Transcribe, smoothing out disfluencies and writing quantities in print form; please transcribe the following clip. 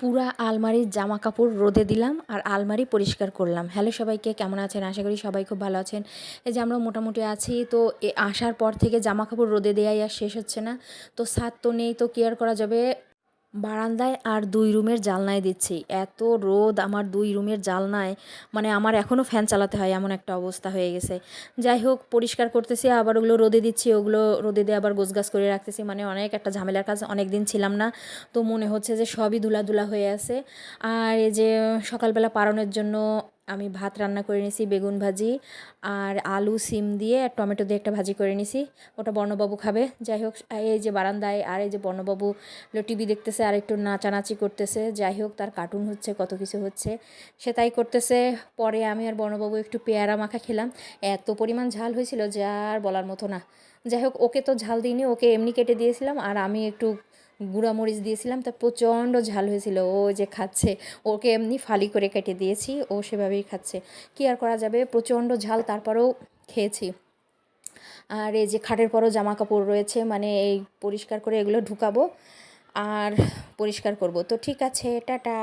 পুরা আলমারির জামা কাপড় রোদে দিলাম আর আলমারি পরিষ্কার করলাম। হ্যালো সবাইকে, কেমন আছেন? আশা করি সবাই খুব ভালো আছেন। এই যে আমরা মোটামুটি আছি, তো আসার পর থেকে জামা কাপড় রোদে দেওয়াই আর শেষ হচ্ছে না। তো ছাদ তো নেই, তো কি আর করা যাবে, বারান্দায় আর 2 রুমের জানলায় দিচ্ছি। এত রোদ আমার 2 রুমের জানলায়, মানে আমার এখনও ফ্যান চালাতে হয় এমন একটা অবস্থা হয়ে গেছে। যাই হোক, পরিষ্কার করতেছি, আবার ওগুলো রোদে দিচ্ছি, ওগুলো রোদে দিয়ে আবার গোছগাছ করে রাখতেছি। মানে অনেক একটা ঝামেলার কাজ, অনেক দিন ছিলাম না, তো মনে হচ্ছে যে সবই ধুলা হয়ে আছে। আর এই যে সকালবেলা পারনের জন্য আমি ভাত রান্না করে নিয়েছি, বেগুন ভাজি আর আলু সিম দিয়ে আর টমেটো দিয়ে একটা ভাজি করে নিয়েছি, ওটা বর্ণবাবু খাবে। যাই হোক, এই যে বারান্দায় আর এই যে বর্ণবাবু টিভি দেখতেছে আর একটু নাচানাচি করতেছে। যাই হোক, তার কার্টুন হচ্ছে, কত কিছু হচ্ছে, সে তাই করতেছে। পরে আমি আর বর্ণবাবু একটু পেয়ারা মাখা খেলাম। এত পরিমাণ ঝাল হয়েছিল যা আর বলার মতো না। যাই হোক, ওকে তো ঝাল দিইনি, ওকে এমনি কেটে দিয়েছিলাম আর আমি একটু গুঁড়া মরিচ দিয়েছিলাম, তা প্রচণ্ড ঝাল হয়েছিল। ও যে খাচ্ছে, ওকে এমনি ফালি করে কেটে দিয়েছি, ও সেভাবেই খাচ্ছে। কী আর করা যাবে, প্রচণ্ড ঝাল, তারপরেও খেয়েছি। আর এই যে খাটের পরও জামা কাপড় রয়েছে, মানে এই পরিষ্কার করে এগুলো ঢুকাবো আর পরিষ্কার করব। তো ঠিক আছে, টাটা।